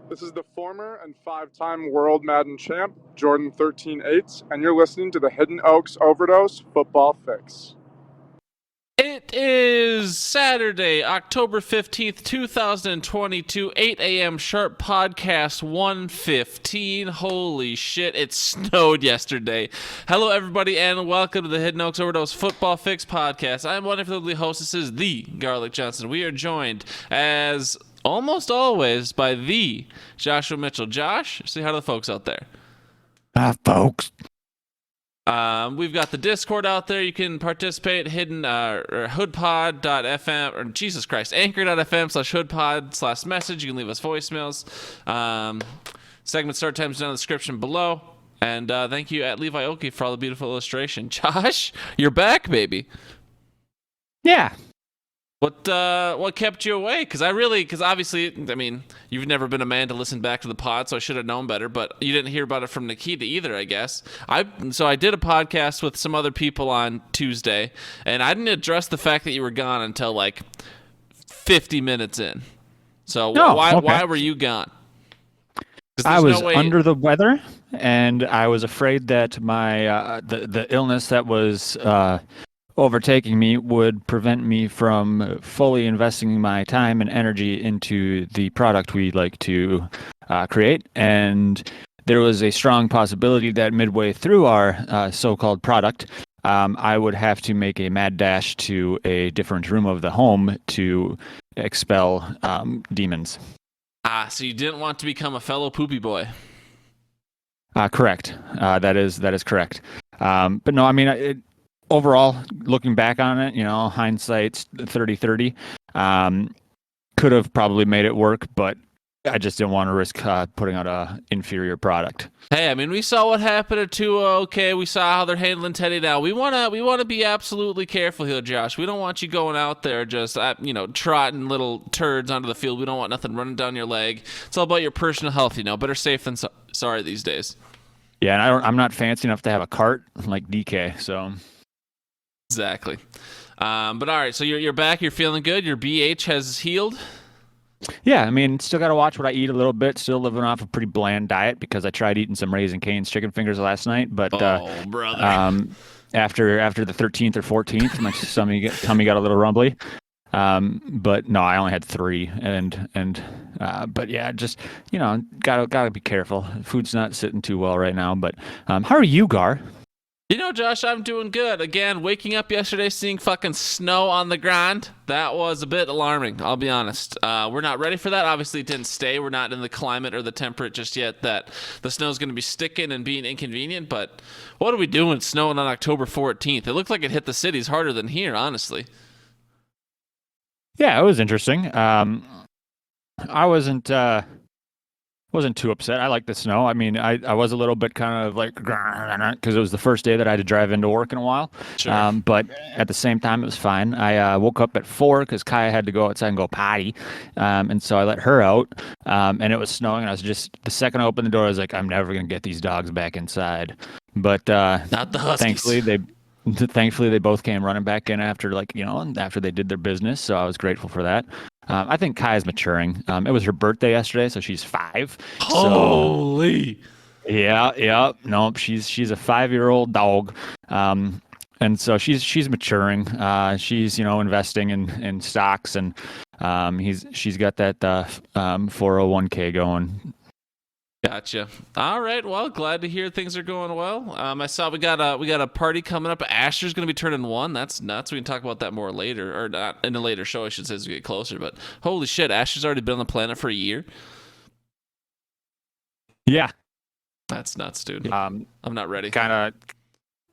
This is the former and five-time World Madden champ, Jordan 13-8, and you're listening to the Hidden Oaks Overdose Football Fix. It is Saturday, October 15th, 2022, 8 a.m. sharp, podcast 115. Holy shit, it snowed yesterday. Hello, everybody, and welcome to the Hidden Oaks Overdose Football Fix podcast. I'm one of the lovely hostesses, the Garlic Johnson. We are joined, as almost always, by the Joshua Mitchell. Josh, say hi to the folks out there. Hi, folks. We've got the Discord out there. You can participate. Hidden or hoodpod.fm or Jesus Christ, anchor.fm/hoodpod/message. You can leave us voicemails. Segment start times down in the description below. And thank you at Levi Oki for all the beautiful illustration. Josh, you're back, baby. Yeah. What kept you away? Because obviously, I mean, you've never been a man to listen back to the pod, so I should have known better. But you didn't hear about it from Nikita either, I guess. So I did a podcast with some other people on Tuesday, and I didn't address the fact that you were gone until like 50 minutes in. So why were you gone? I was under the weather, and I was afraid that my the illness that was overtaking me would prevent me from fully investing my time and energy into the product we like to create. And there was a strong possibility that midway through our so-called product, I would have to make a mad dash to a different room of the home to expel demons. So you didn't want to become a fellow poopy boy. Correct. That is correct. But no, I mean, overall, looking back on it, hindsight's 30/30. Could have probably made it work, but I just didn't want to risk putting out a inferior product. Hey, I mean, we saw what happened at 2-0. Okay, we saw how they're handling Teddy now. We wanna be absolutely careful here, Josh. We don't want you going out there just trotting little turds onto the field. We don't want nothing running down your leg. It's all about your personal health. Better safe than sorry these days. Yeah, and I'm not fancy enough to have a cart like DK, so. Exactly. But all right, so you're back. You're feeling good. Your BH has healed. Yeah, I mean, still got to watch what I eat a little bit. Still living off a pretty bland diet because I tried eating some Raising Cane's chicken fingers last night. But brother. After the 13th or 14th, my tummy got a little rumbly. But no, I only had 3, but yeah, just gotta be careful. Food's not sitting too well right now. But how are you, Gar? Josh, I'm doing good. Again, waking up yesterday, seeing fucking snow on the ground, that was a bit alarming, I'll be honest. We're not ready for that. Obviously, it didn't stay. We're not in the climate or the temperature just yet that the snow's going to be sticking and being inconvenient, but what are we doing snowing on October 14th? It looked like it hit the cities harder than here, honestly. Yeah, it was interesting. I wasn't too upset. I like the snow. I mean, I was a little bit kind of like, because it was the first day that I had to drive into work in a while. Sure. But at the same time, it was fine. I woke up at 4 because Kaya had to go outside and go potty. And so I let her out. And it was snowing. And I was just, the second I opened the door, I was like, I'm never going to get these dogs back inside. But not the Huskies. Thankfully, they both came running back in after they did their business. So I was grateful for that. I think Kaya's maturing. It was her birthday yesterday, so she's 5. Holy. So, yeah. No, she's a 5-year-old dog. And so she's maturing. She's investing in stocks, and she's got that 401k going. Gotcha. All right. Well, glad to hear things are going well. I saw we got a party coming up. Asher's going to be turning 1. That's nuts. We can talk about that more later, or not in a later show, I should say, as we get closer. But holy shit, Asher's already been on the planet for a year. Yeah, that's nuts, dude. I'm not ready.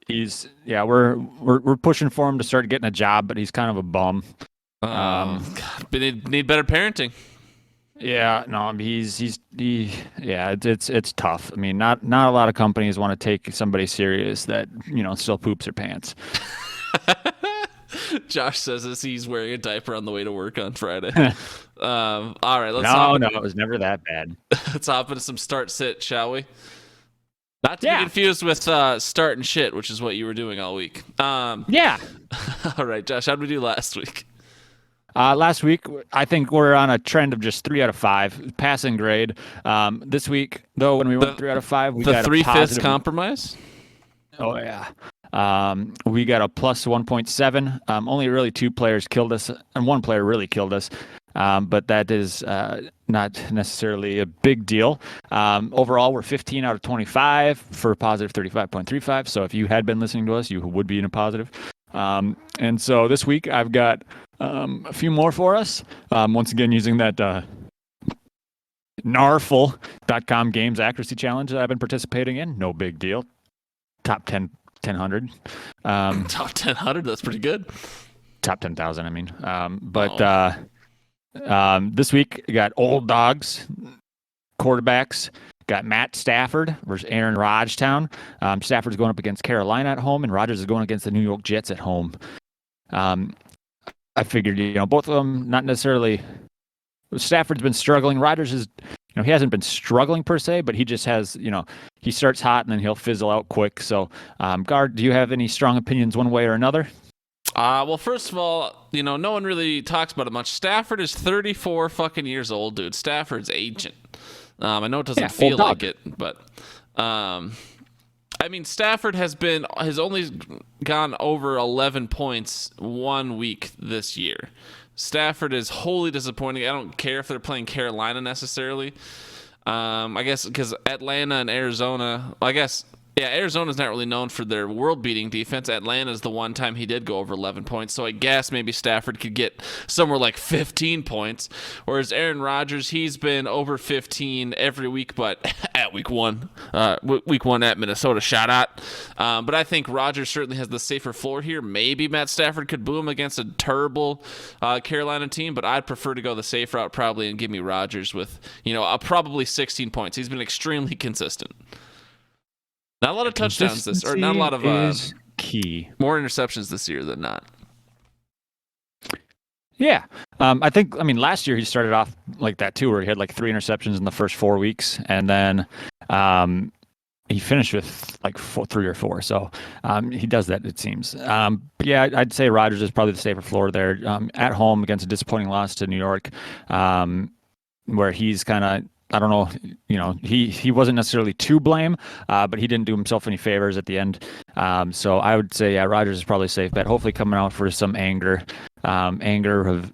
We're pushing for him to start getting a job, but he's kind of a bum. God, but need better parenting. Yeah, no, it's tough. I mean, not a lot of companies want to take somebody serious that, still poops their pants. Josh says as he's wearing a diaper on the way to work on Friday. All right, it was never that bad. Let's hop into some start sit, shall we? Not to be confused with start and shit, which is what you were doing all week. Yeah. All right, Josh, how did we do last week? Last week, I think we're on a trend of just 3 out of 5 passing grade. This week, though, when we went 3 out of 5, we got a positive compromise. Oh yeah. We got a plus 1.7. Only really 2 players killed us, and 1 player really killed us. But that is not necessarily a big deal. Overall, we're 15 out of 25 for a positive 35.35. So if you had been listening to us, you would be in a positive. And so this week, I've got a few more for us. Once again, using that narful.com games accuracy challenge that I've been participating in. No big deal. Top 10, 1,000. Top 1,000, that's pretty good. Top 10,000, I mean. This week, we got old dogs, quarterbacks. Got Matt Stafford versus Aaron Rodgers. Stafford's going up against Carolina at home, and Rodgers is going against the New York Jets at home. I figured, both of them not necessarily. Stafford's been struggling. Rodgers is, he hasn't been struggling per se, but he just has, he starts hot and then he'll fizzle out quick. So, Guard, do you have any strong opinions one way or another? Well, first of all, no one really talks about it much. Stafford is 34 fucking years old, dude. Stafford's ancient. I know it doesn't feel like it, but Stafford has only gone over 11 points 1 week this year. Stafford is wholly disappointing. I don't care if they're playing Carolina necessarily. I guess because Atlanta and Arizona, Arizona's not really known for their world-beating defense. Atlanta's the one time he did go over 11 points, so I guess maybe Stafford could get somewhere like 15 points. Whereas Aaron Rodgers, he's been over 15 every week, but at week one at Minnesota, shout out. But I think Rodgers certainly has the safer floor here. Maybe Matt Stafford could boom against a terrible Carolina team, but I'd prefer to go the safe route probably and give me Rodgers with, probably 16 points. He's been extremely consistent. Not a lot of touchdowns not a lot of key. More interceptions this year than not. Yeah. I think, last year he started off like that too, where he had like 3 interceptions in the first 4 weeks, and then he finished with like 3 or 4. So he does that, it seems. Yeah, I'd say Rodgers is probably the safer floor there. At home against a disappointing loss to New York, where he's kind of, I don't know, he wasn't necessarily to blame, but he didn't do himself any favors at the end. So I would say, Rodgers is probably a safe bet. Hopefully coming out for some anger of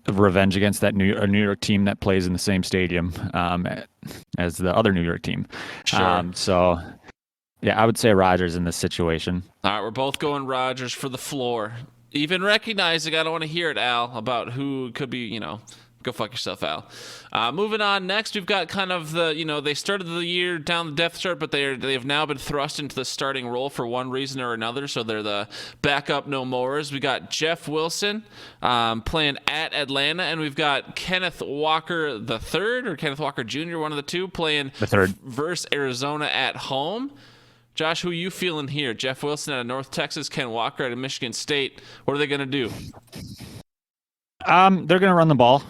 revenge against that New York team that plays in the same stadium as the other New York team. Sure. So, I would say Rodgers in this situation. All right, we're both going Rodgers for the floor. Even recognizing, I don't want to hear it, Al, about who could be, go fuck yourself, Al. Moving on, next we've got kind of the, they started the year down the depth chart, but they have now been thrust into the starting role for one reason or another, so they're the backup no mores. We got Jeff Wilson playing at Atlanta, and we've got Kenneth Walker III or Kenneth Walker Jr., one of the two, playing the third versus Arizona at home. Josh, who are you feeling here? Jeff Wilson out of North Texas, Ken Walker out of Michigan State. What are they going to do? They're going to run the ball.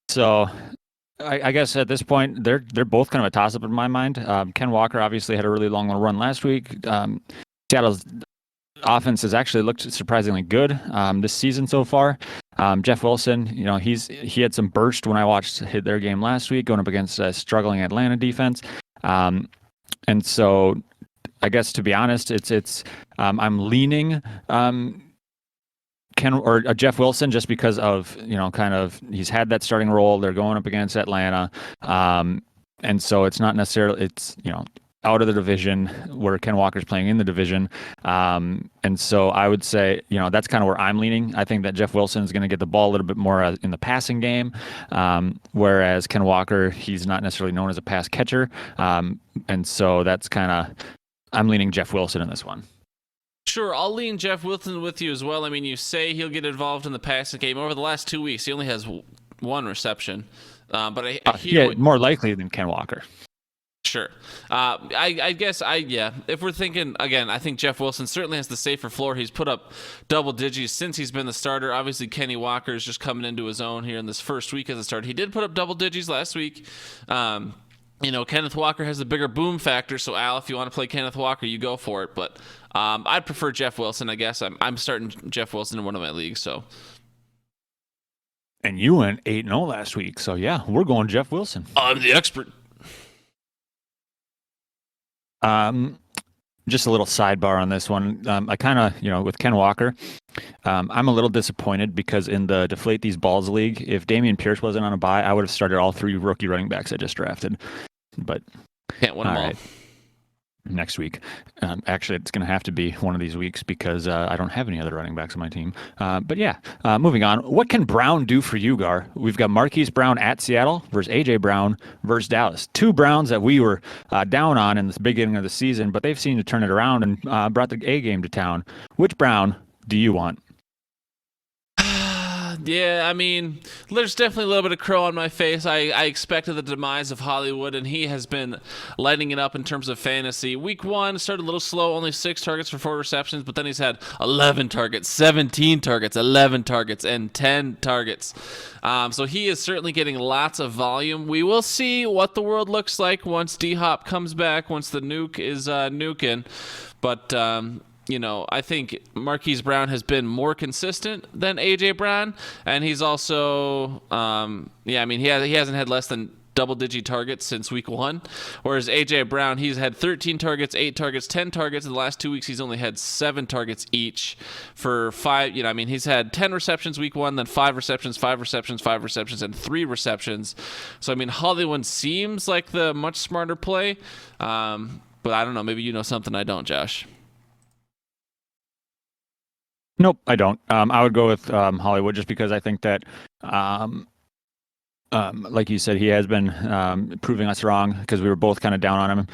So I guess at this point, they're both kind of a toss-up in my mind. Ken Walker obviously had a really long run last week. Seattle's offense has actually looked surprisingly good this season so far. Jeff Wilson, he had some burst when I watched their game last week, going up against a struggling Atlanta defense. And so I guess, to be honest, it's I'm leaning Jeff Wilson just because of, kind of he's had that starting role. They're going up against Atlanta. And so it's not necessarily, out of the division where Ken Walker's playing in the division. And so I would say, that's kind of where I'm leaning. I think that Jeff Wilson is going to get the ball a little bit more in the passing game. Whereas Ken Walker, he's not necessarily known as a pass catcher. And so that's kind of, I'm leaning Jeff Wilson in this one. Sure, I'll lean Jeff Wilson with you as well. You say he'll get involved in the passing game. Over the last 2 weeks, he only has 1 reception. But I hear more likely than Ken Walker. Sure. I guess, if we're thinking, again, I think Jeff Wilson certainly has the safer floor. He's put up double digits since he's been the starter. Obviously, Kenny Walker is just coming into his own here in this first week as a starter. He did put up double digits last week. Kenneth Walker has the bigger boom factor, so Al, if you want to play Kenneth Walker, you go for it. But I'd prefer Jeff Wilson, I guess. I'm starting Jeff Wilson in one of my leagues, so. And you went 8-0 last week. So, yeah, we're going Jeff Wilson. I'm the expert. Just a little sidebar on this one. I kind of, with Ken Walker, I'm a little disappointed because in the Deflate These Balls League, if Damian Pierce wasn't on a bye, I would have started all 3 rookie running backs I just drafted. But can't win them all. Right. Next week. Actually, it's going to have to be one of these weeks because I don't have any other running backs on my team. But yeah, moving on. What can Brown do for you, Gar? We've got Marquise Brown at Seattle versus A.J. Brown versus Dallas. 2 Browns that we were down on in the beginning of the season, but they've seemed to turn it around and brought the A game to town. Which Brown do you want? Yeah, I mean, there's definitely a little bit of crow on my face. I expected the demise of Hollywood, and he has been lighting it up in terms of fantasy. Week 1 started a little slow, only 6 targets for 4 receptions, but then he's had 11 targets, 17 targets, 11 targets, and 10 targets. So he is certainly getting lots of volume. We will see what the world looks like once D-Hop comes back, once the nuke is nuking. But I think Marquise Brown has been more consistent than A.J. Brown, and he's also, he hasn't had less than double-digit targets since week 1, whereas A.J. Brown, he's had 13 targets, 8 targets, 10 targets. In the last 2 weeks, he's only had 7 targets each for 5. He's had 10 receptions week 1, then 5 receptions, 5 receptions, 5 receptions, and 3 receptions. So, Hollywood seems like the much smarter play, but I don't know. Maybe you know something I don't, Josh. Nope, I don't. I would go with Hollywood just because I think that, like you said, he has been proving us wrong because we were both kind of down on him.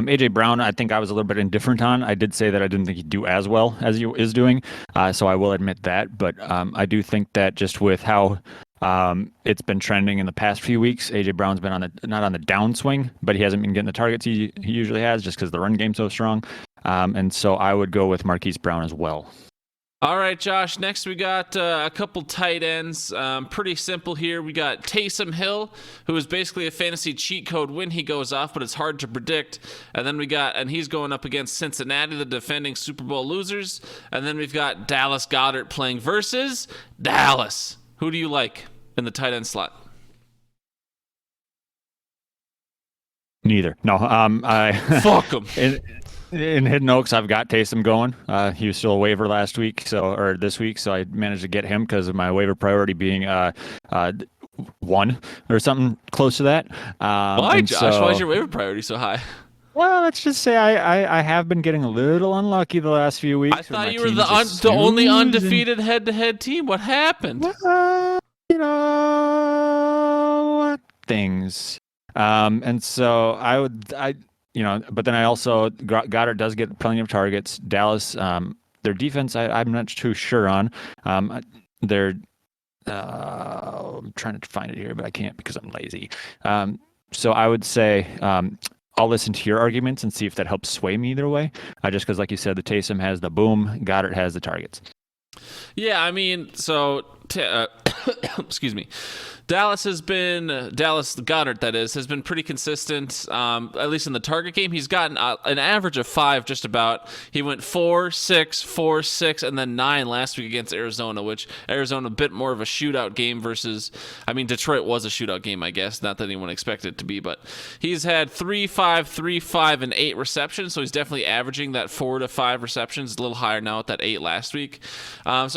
A.J. Brown, I think I was a little bit indifferent on. I did say that I didn't think he'd do as well as he is doing, so I will admit that. But I do think that just with how it's been trending in the past few weeks, A.J. Brown's been not on the downswing, but he hasn't been getting the targets he usually has just because the run game's so strong. And so I would go with Marquise Brown as well. All right, Josh, next we got a couple tight ends. Pretty simple here. We got Taysom Hill, who is basically a fantasy cheat code when he goes off, but it's hard to predict. And then he's going up against Cincinnati, the defending Super Bowl losers. And then we've got Dallas Goedert playing versus Dallas. Who do you like in the tight end slot? Neither. No, Fuck him. In Hidden Oaks, I've got Taysom going. He was still a waiver last week, or this week, so I managed to get him because of my waiver priority being 1 or something close to that. Why, Josh? Why is your waiver priority so high? Well, let's just say I have been getting a little unlucky the last few weeks. I thought you were the only undefeated head-to-head team. What happened? Things. And so but then I also, Goddard does get plenty of targets. Dallas, their defense, I'm not too sure on. I'm trying to find it here, but I can't because I'm lazy. So I would say I'll listen to your arguments and see if that helps sway me either way. Just because, like you said, the Taysom has the boom, Goddard has the targets. Yeah, excuse me. Dallas Goedert, that is, has been pretty consistent, at least in the target game. He's gotten an average of 5 just about. He went 4, 6, 4, 6, and then 9 last week against Arizona, which Arizona a bit more of a shootout game versus, Detroit was a shootout game, I guess. Not that anyone expected it to be, but he's had 3, 5, 3, 5, and 8 receptions, so he's definitely averaging that 4 to 5 receptions, a little higher now at that 8 last week. Dallas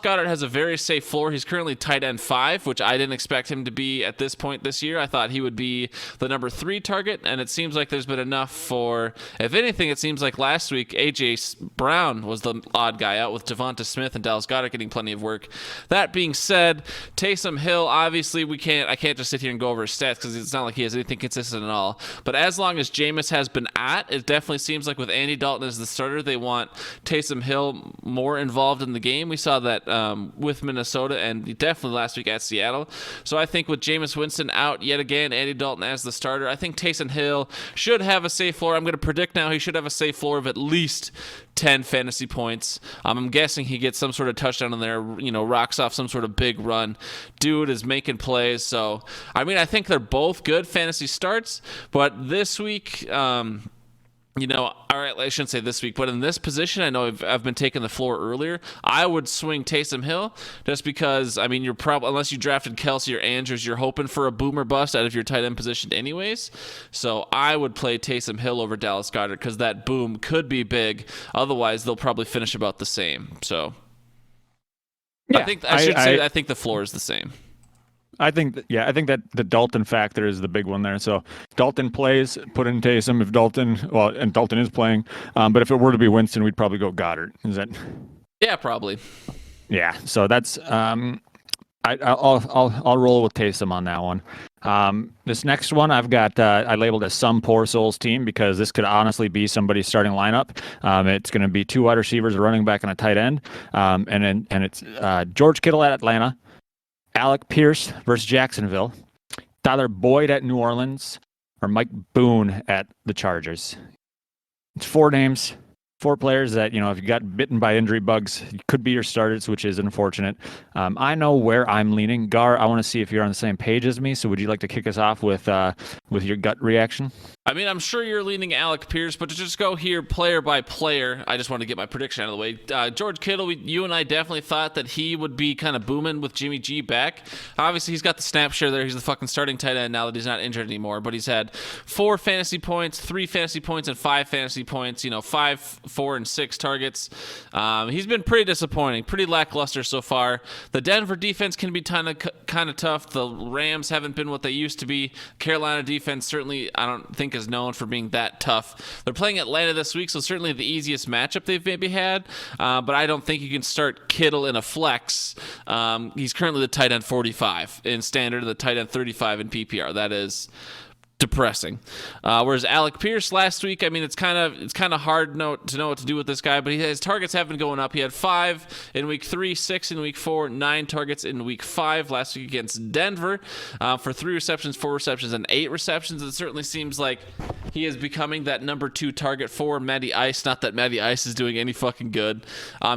Goedert has a very safe floor. He's currently tight end 5, which I didn't expect him to be at this point this year. I thought he would be the number 3 target, and it seems like there's been enough for, if anything, it seems like last week A.J. Brown was the odd guy out with Devonta Smith and Dallas Goedert getting plenty of work. That being said, Taysom Hill, obviously I can't just sit here and go over his stats because it's not like he has anything consistent at all, but as long as Jameis has been it definitely seems like with Andy Dalton as the starter, they want Taysom Hill more involved in the game. We saw that with Minnesota and definitely last week at Seattle. So I think with Jameis Winston out yet again, Andy Dalton as the starter, I think Taysom Hill should have a safe floor. I'm going to predict now he should have a safe floor of at least 10 fantasy points. I'm guessing he gets some sort of touchdown in there, rocks off some sort of big run. Dude is making plays. So, I think they're both good fantasy starts, but this week, all right, I shouldn't say this week, but in this position, I know I've been taking the floor earlier. I would swing Taysom Hill just because, you're probably, unless you drafted Kelsey or Andrews, you're hoping for a boomer bust out of your tight end position anyways. So I would play Taysom Hill over Dallas Goedert because that boom could be big. Otherwise, they'll probably finish about the same. So yeah, I think the floor is the same. I think that the Dalton factor is the big one there. So Dalton plays, put in Taysom. If Dalton is playing, but if it were to be Winston, we'd probably go Goddard. Is that? Yeah, probably. Yeah. So that's I'll roll with Taysom on that one. This next one I've got I labeled as some poor souls team because this could honestly be somebody's starting lineup. It's going to be 2 wide receivers, a running back, and a tight end. And it's George Kittle at Atlanta, Alec Pierce versus Jacksonville, Tyler Boyd at New Orleans, or Mike Boone at the Chargers. It's 4 names, 4 players that, if you got bitten by injury bugs, could be your starters, which is unfortunate. I know where I'm leaning. Gar, I want to see if you're on the same page as me. So would you like to kick us off with your gut reaction? I'm sure you're leaning Alec Pierce, but to just go here player by player, I just want to get my prediction out of the way. George Kittle, you and I definitely thought that he would be kind of booming with Jimmy G back. Obviously, he's got the snap share there. He's the fucking starting tight end now that he's not injured anymore, but he's had 4 fantasy points, 3 fantasy points, and 5 fantasy points, 5, 4, and 6 targets. He's been pretty disappointing, pretty lackluster so far. The Denver defense can be kind of tough. The Rams haven't been what they used to be. Carolina defense certainly, I don't think, is known for being that tough. They're playing Atlanta this week, so certainly the easiest matchup they've maybe had, but I don't think you can start Kittle in a flex. He's currently the tight end 45 in standard, the tight end 35 in PPR. That is depressing. Whereas Alec Pierce last week, it's kind of hard to know what to do with this guy, but his targets have been going up. He had 5 in week 3, 6 in week 4, 9 targets in week 5 last week against Denver for 3 receptions, 4 receptions, and 8 receptions. It certainly seems like he is becoming that number 2 target for Matty Ice. Not that Matty Ice is doing any fucking good.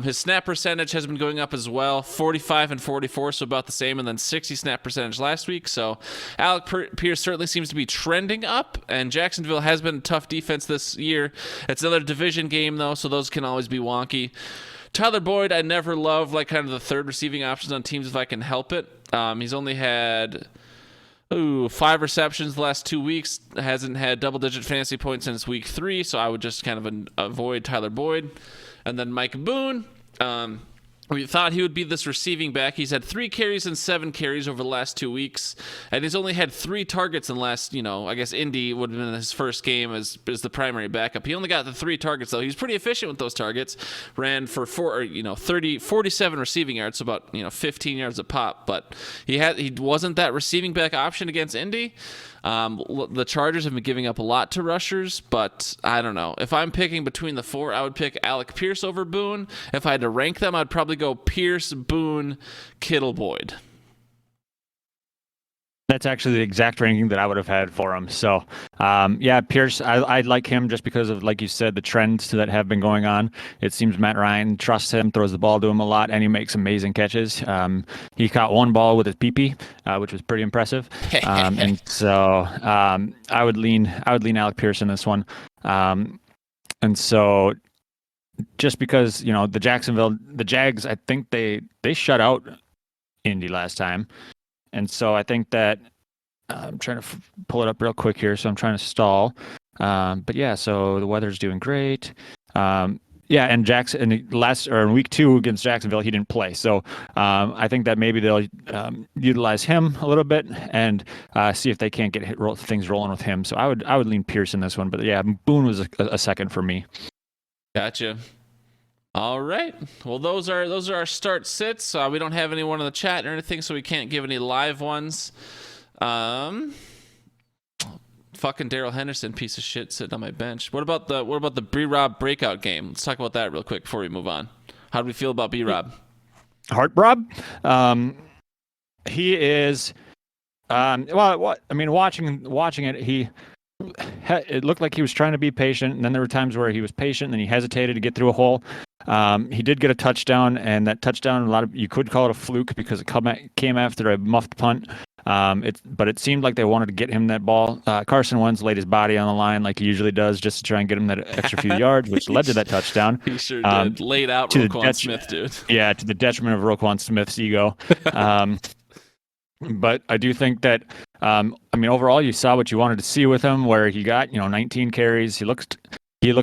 His snap percentage has been going up as well, 45 and 44, so about the same, and then 60 snap percentage last week. So Alec Pierce certainly seems to be trending up, and Jacksonville has been a tough defense this year. It's another division game, though, so those can always be wonky. Tyler Boyd, I never love kind of the third receiving options on teams if I can help it. He's only had 5 receptions the last 2 weeks. Hasn't had double-digit fantasy points since week 3, so I would just kind of avoid Tyler Boyd. And then Mike Boone. We thought he would be this receiving back. He's had 3 carries and 7 carries over the last 2 weeks, and he's only had 3 targets in the last, I guess Indy would have been his first game as the primary backup. He only got the 3 targets, though. He's pretty efficient with those targets. Ran for 47 receiving yards, so about 15 yards a pop. But he wasn't that receiving back option against Indy. The Chargers have been giving up a lot to rushers, but I don't know. If I'm picking between the 4, I would pick Alec Pierce over Boone. If I had to rank them, I'd probably go Pierce, Boone, Kittle, Boyd. That's actually the exact ranking that I would have had for him. So, Pierce, I like him just because of, like you said, the trends that have been going on. It seems Matt Ryan trusts him, throws the ball to him a lot, and he makes amazing catches. He caught 1 ball with his pee-pee, which was pretty impressive. And so I would lean Alec Pierce in this one. And so just because, the Jags, I think they shut out Indy last time. And so I think that I'm trying to pull it up real quick here, so I'm trying to stall. But yeah, so the weather's doing great. And in week 2 against Jacksonville, he didn't play. So I think that maybe they'll utilize him a little bit and see if they can't get things rolling with him. So I would lean Pierce in this one. But yeah, Boone was a second for me. Gotcha. All right. Well, those are our start sits. We don't have anyone in the chat or anything, so we can't give any live ones. Fucking Daryl Henderson, piece of shit, sitting on my bench. What about the B-Rob breakout game? Let's talk about that real quick before we move on. How do we feel about B-Rob? Rob? He is. Watching it, it looked like he was trying to be patient, and then there were times where he was patient and he hesitated to get through a hole. He did get a touchdown, and that touchdown, you could call it a fluke because it came after a muffed punt. But it seemed like they wanted to get him that ball. Carson Wentz laid his body on the line like he usually does just to try and get him that extra few yards, which led to that touchdown. He sure did. Laid out Roquan Smith, dude. Yeah, to the detriment of Roquan Smith's ego. But I do think that, overall, you saw what you wanted to see with him, where he got, 19 carries. He looked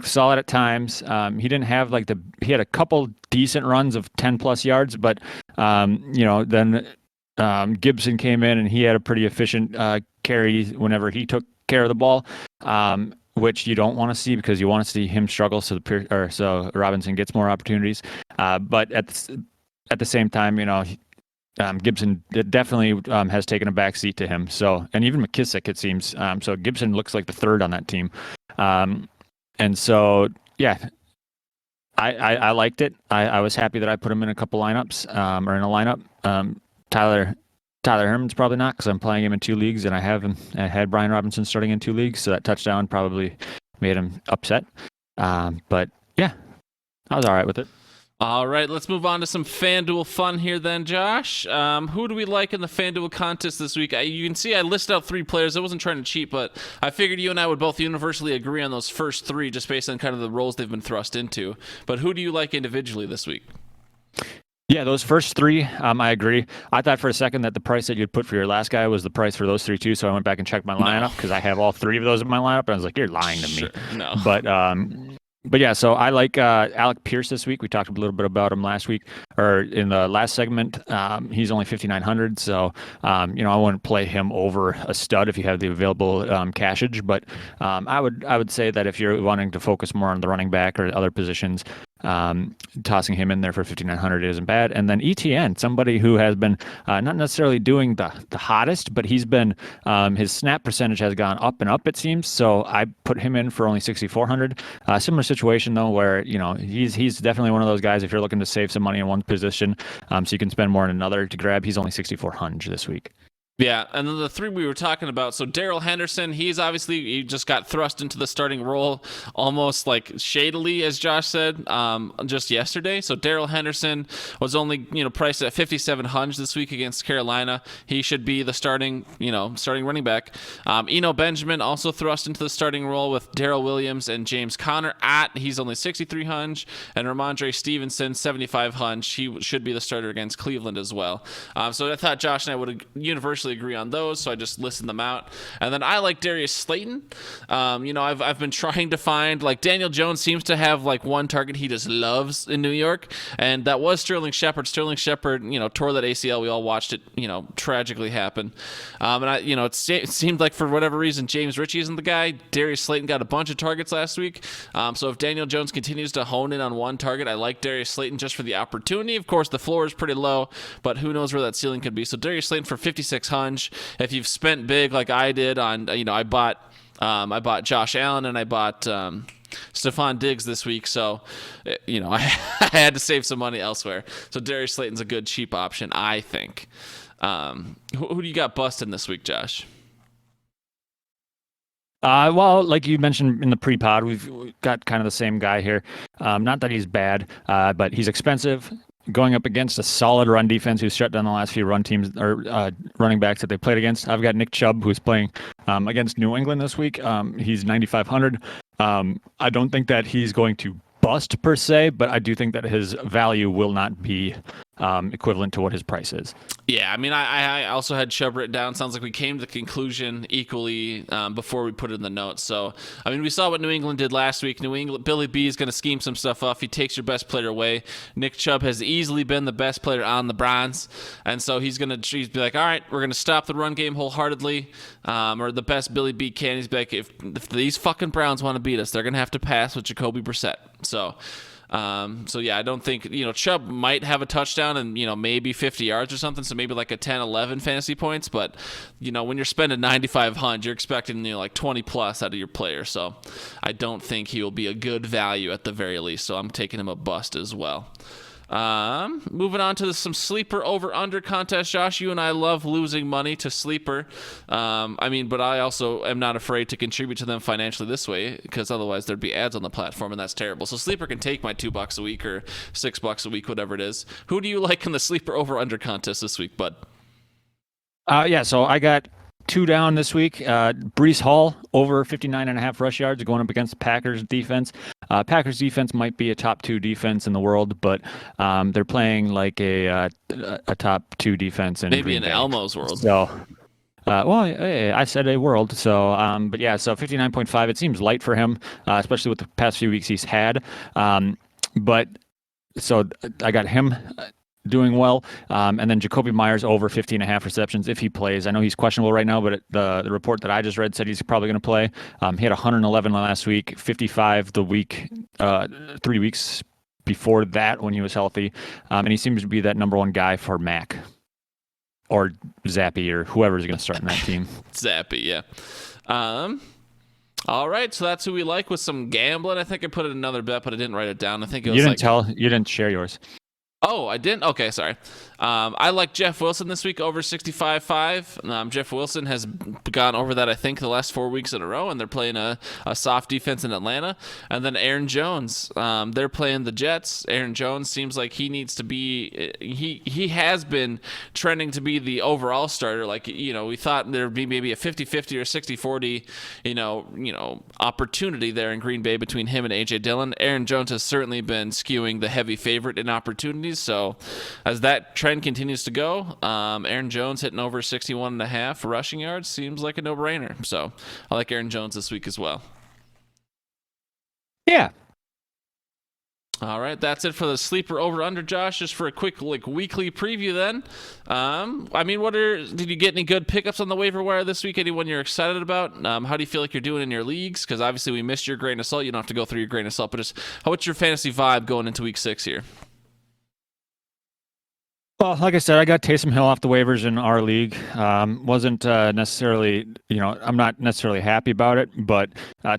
solid at times. He didn't have he had a couple decent runs of 10+ yards, but then Gibson came in and he had a pretty efficient carry whenever he took care of the ball, which you don't want to see because you want to see him struggle so Robinson gets more opportunities. But at the same time, Gibson definitely has taken a back seat to him. So, and even McKissick, it seems. So Gibson looks like the third on that team. And so, yeah, I liked it. I was happy that I put him in a couple lineups, or in a lineup. Tyler Herman's probably not, because I'm playing him in 2 leagues, and I had Brian Robinson starting in 2 leagues, so that touchdown probably made him upset. But yeah, I was all right with it. All right, let's move on to some FanDuel fun here then, Josh. Who do we like in the FanDuel contest this week? You can see I listed out 3 players. I wasn't trying to cheat, but I figured you and I would both universally agree on those first 3 just based on kind of the roles they've been thrust into. But who do you like individually this week? Yeah, those first 3, I agree. I thought for a second that the price that you'd put for your last guy was the price for those 3 too, so I went back and checked my lineup because I have all 3 of those in my lineup, and I was like, you're lying to me. No. But yeah, so I like Alec Pierce this week. We talked a little bit about him last week, or in the last segment. He's only 5,900, so I wouldn't play him over a stud if you have the available cashage. But I would say that if you're wanting to focus more on the running back or other positions, tossing him in there for 5,900 isn't bad. And then ETN, somebody who has been not necessarily doing the hottest, but he's been his snap percentage has gone up and up, it seems. So I put him in for only 6,400. Similar situation though, where he's definitely one of those guys if you're looking to save some money in one position, so you can spend more in another to grab. He's only 6,400 this week. Yeah, and then the 3 we were talking about. So Darrell Henderson, he just got thrust into the starting role almost like shadily, as Josh said, just yesterday. So Darrell Henderson was only priced at 5,700 this week against Carolina. He should be the starting running back. Eno Benjamin also thrust into the starting role with Darrell Williams and James Conner he's only 6,300, and Ramondre Stevenson 7,500. He should be the starter against Cleveland as well. So I thought Josh and I would universally agree on those, so I just listed them out. And then I like Darius Slayton. I've been trying to find, Daniel Jones seems to have one target he just loves in New York, and that was Sterling Shepard. Sterling Shepard, tore that ACL. We all watched it, tragically happen. It seemed like for whatever reason James Ritchie isn't the guy. Darius Slayton got a bunch of targets last week. So if Daniel Jones continues to hone in on one target, I like Darius Slayton just for the opportunity. Of course, the floor is pretty low, but who knows where that ceiling could be. So Darius Slayton for 5,600. If you've spent big like I did on, I bought Josh Allen and I bought Stephon Diggs this week, so I had to save some money elsewhere. So Darius Slayton's a good cheap option, I think. Who do you got busting this week, Josh? Well, like you mentioned in the pre-pod, we've got kind of the same guy here. Not that he's bad, but he's expensive. Going up against a solid run defense who's shut down the last few run teams or running backs that they played against. I've got Nick Chubb, who's playing against New England this week. He's 9,500. I don't think that he's going to bust per se, but I do think that his value will not be equivalent to what his price is. Yeah, I also had Chubb written down. Sounds like we came to the conclusion equally before we put it in the notes. So, we saw what New England did last week. New England, Billy B is going to scheme some stuff up. He takes your best player away. Nick Chubb has easily been the best player on the Browns, and so he's going to be like, all right, we're going to stop the run game wholeheartedly, or the best Billy B can. He's like, if these fucking Browns want to beat us, they're going to have to pass with Jacoby Brissett. So yeah, I don't think, Chubb might have a touchdown and, maybe 50 yards or something. So maybe like a 10, 11 fantasy points. But, when you're spending 9,500, you're expecting, 20 plus out of your player. So I don't think he will be a good value at the very least. So I'm taking him a bust as well. Moving on to some sleeper over-under contest. Josh, you and I love losing money to sleeper. But I also am not afraid to contribute to them financially this way, because otherwise there'd be ads on the platform, and that's terrible. So sleeper can take my $2 a week or $6 a week, whatever it is. Who do you like in the sleeper over-under contest this week, bud? Yeah, so I got 2 down this week. Brees Hall over 59.5 rush yards going up against the Packers defense. Packers defense might be a top 2 defense in the world, but they're playing like a top 2 defense in Maybe Green in Bay. Elmo's world. So, I said a world. So, but yeah, so 59.5. It seems light for him, especially with the past few weeks he's had. But so I got him doing well. And then Jacoby Myers over 50.5 receptions if he plays. I know he's questionable right now, but the report that I just read said he's probably going to play. He had 111 last week, 55 the week, 3 weeks before that when he was healthy. And he seems to be that number 1 guy for Mac or Zappy or whoever's going to start in that team. Zappy, yeah. All right, so that's who we like with some gambling. I think I put in another bet, but I didn't write it down. I think it was you didn't share yours. Oh, I didn't? Okay, sorry. I like Jeff Wilson this week over 65.5. Jeff Wilson has gone over that, I think, the last 4 weeks in a row, and they're playing a soft defense in Atlanta. And then Aaron Jones, they're playing the Jets. Aaron Jones seems like he needs to be he has been trending to be the overall starter. Like, we thought there would be maybe a 50-50 or 60-40, opportunity there in Green Bay between him and A.J. Dillon. Aaron Jones has certainly been skewing the heavy favorite in opportunities. So as that trend continues to go, Aaron Jones hitting over 61.5 rushing yards seems like a no-brainer. So I like Aaron Jones this week as well. Yeah. All right, that's it for the sleeper over/under, Josh. Just for a quick weekly preview, then. Did you get any good pickups on the waiver wire this week? Anyone you're excited about? How do you feel like you're doing in your leagues? Because obviously we missed your grain of salt. You don't have to go through your grain of salt, but just what's your fantasy vibe going into week 6 here? Well, like I said, I got Taysom Hill off the waivers in our league. Wasn't necessarily, I'm not necessarily happy about it, but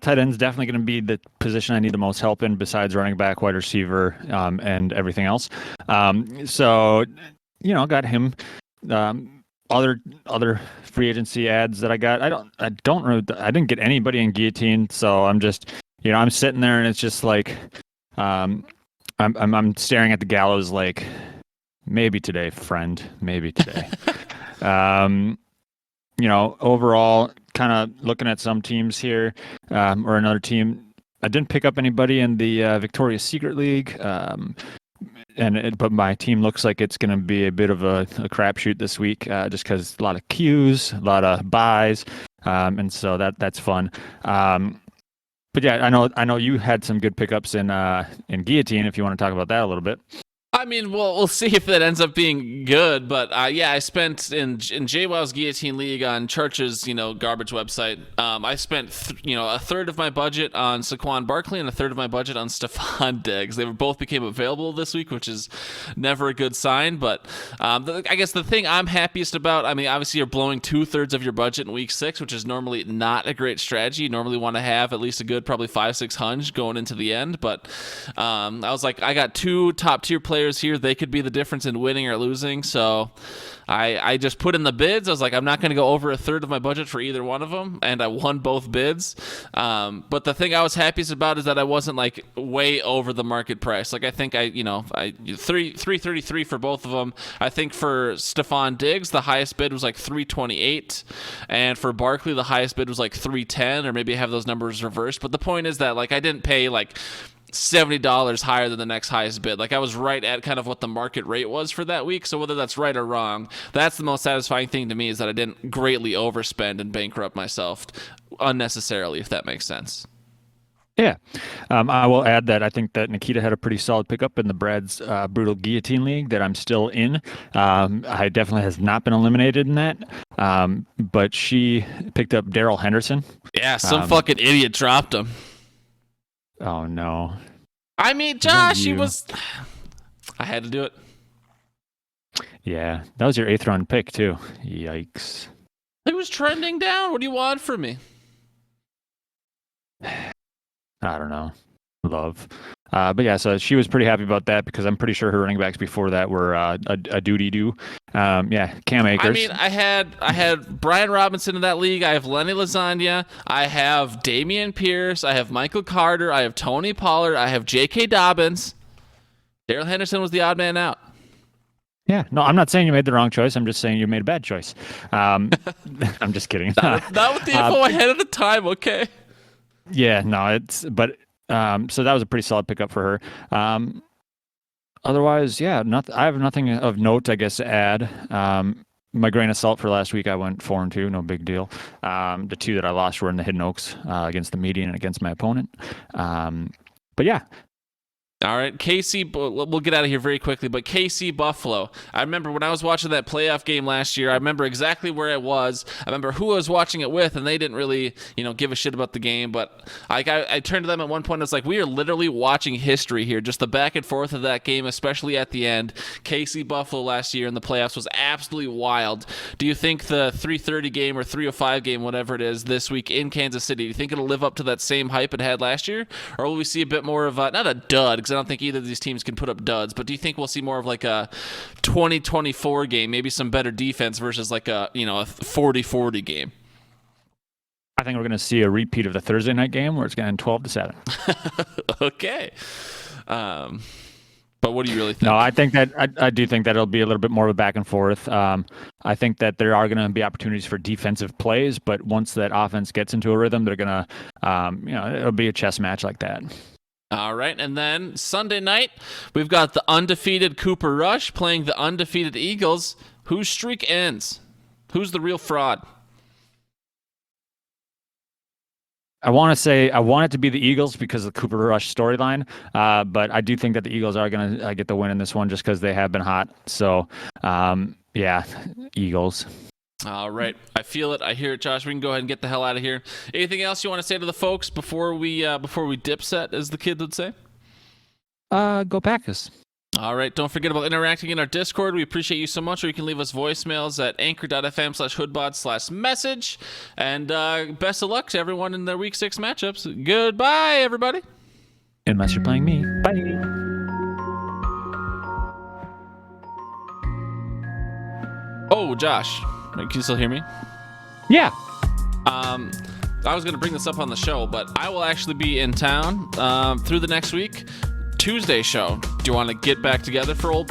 tight end's definitely going to be the position I need the most help in besides running back, wide receiver, and everything else. So, got him. Other free agency ads that I got. I didn't get anybody in guillotine, so I'm just, I'm sitting there and it's just like, I'm staring at the gallows like, maybe today, friend. Maybe today. Overall, kind of looking at some teams here, or another team. I didn't pick up anybody in the Victoria's Secret League, but my team looks like it's going to be a bit of a crapshoot this week, just because a lot of Qs, a lot of buys, and so that's fun. But yeah, I know you had some good pickups in Guillotine. If you want to talk about that a little bit. I mean, we'll see if that ends up being good, but I spent in JWoww's Guillotine League on Church's garbage website. I spent a third of my budget on Saquon Barkley and a third of my budget on Stephon Diggs. They both became available this week, which is never a good sign. But I guess the thing I'm happiest about, obviously you're blowing 2/3 of your budget in week 6, which is normally not a great strategy. You normally want to have at least a good probably 5-6 going into the end. But I was like, I got 2 top tier players here. They could be the difference in winning or losing. So I just put in the bids. I was like, I'm not going to go over a third of my budget for either one of them, and I won both bids. But the thing I was happiest about is that I wasn't like way over the market price. Like I think I 333 for both of them. I think for Stephon Diggs, the highest bid was like 328, and for Barkley, the highest bid was like 310, or maybe I have those numbers reversed. But the point is that like I didn't pay like $70 higher than the next highest bid. Like I was right at kind of what the market rate was for that week. So whether that's right or wrong, that's the most satisfying thing to me, is that I didn't greatly overspend and bankrupt myself unnecessarily, if that makes sense. Yeah. I will add that I think that Nikita had a pretty solid pickup in the Brad's Brutal Guillotine League that I'm still in. I definitely has not been eliminated in that. But she picked up Darrell Henderson. Yeah, some fucking idiot dropped him. Oh, no. Josh, I had to do it. Yeah, that was your 8th round pick, too. Yikes. It was trending down. What do you want from me? I don't know. Love. But yeah, so she was pretty happy about that because I'm pretty sure her running backs before that were a doody-doo. Cam Akers. I had Brian Robinson in that league. I have Lenny Lasagna. I have Damian Pierce. I have Michael Carter. I have Tony Pollard. I have J.K. Dobbins. Darrell Henderson was the odd man out. Yeah, no, I'm not saying you made the wrong choice. I'm just saying you made a bad choice. I'm just kidding. Not with the info ahead of the time, okay? Yeah, no, so that was a pretty solid pickup for her. Otherwise, yeah, I have nothing of note, I guess, to add. My grain of salt for last week, I went 4-2, no big deal. The two that I lost were in the Hidden Oaks against the median and against my opponent. But yeah. All right, KC, we'll get out of here very quickly, but KC Buffalo. I remember when I was watching that playoff game last year, I remember exactly where I was. I remember who I was watching it with, and they didn't really, give a shit about the game, but I turned to them at one point, and it's like, we are literally watching history here, just the back and forth of that game, especially at the end. KC Buffalo last year in the playoffs was absolutely wild. Do you think the 3:30 game or 3:05 game, whatever it is, this week in Kansas City, do you think it'll live up to that same hype it had last year, or will we see a bit more of not a dud, because I don't think either of these teams can put up duds, but do you think we'll see more of like a 20-24 game, maybe some better defense versus like a 40-40 game? I think we're going to see a repeat of the Thursday night game where it's going to end 12-7. Okay. But what do you really think? No, I think that I do think that it'll be a little bit more of a back and forth. I think that there are going to be opportunities for defensive plays, but once that offense gets into a rhythm, they're going to, it'll be a chess match like that. All right, and then Sunday night, we've got the undefeated Cooper Rush playing the undefeated Eagles. Whose streak ends? Who's the real fraud? I want it to be the Eagles because of the Cooper Rush storyline, but I do think that the Eagles are going to get the win in this one just because they have been hot. So, yeah, Eagles. All right. I feel it. I hear it, Josh. We can go ahead and get the hell out of here. Anything else you want to say to the folks before we dip set, as the kids would say? Go Packers. All right. Don't forget about interacting in our Discord. We appreciate you so much. Or you can leave us voicemails at anchor.fm/hoodbod/message. And best of luck to everyone in their Week 6 matchups. Goodbye, everybody. Unless you're playing me. Bye. Oh, Josh. Can you still hear me? Yeah. I was going to bring this up on the show, but I will actually be in town through the next week. Tuesday show. Do you want to get back together for old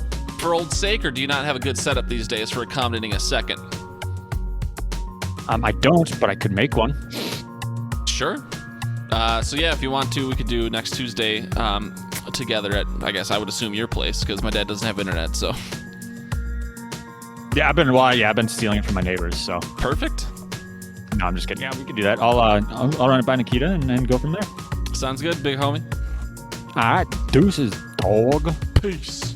sake, or do you not have a good setup these days for accommodating a second? I don't, but I could make one. Sure. So yeah, if you want to, we could do next Tuesday together at, I guess I would assume, your place, because my dad doesn't have internet, so... Yeah, I've been stealing it from my neighbors, so. Perfect. No, I'm just kidding. Yeah, we can do that. I'll run it by Nikita and then go from there. Sounds good, big homie. All right, deuces, dog. Peace.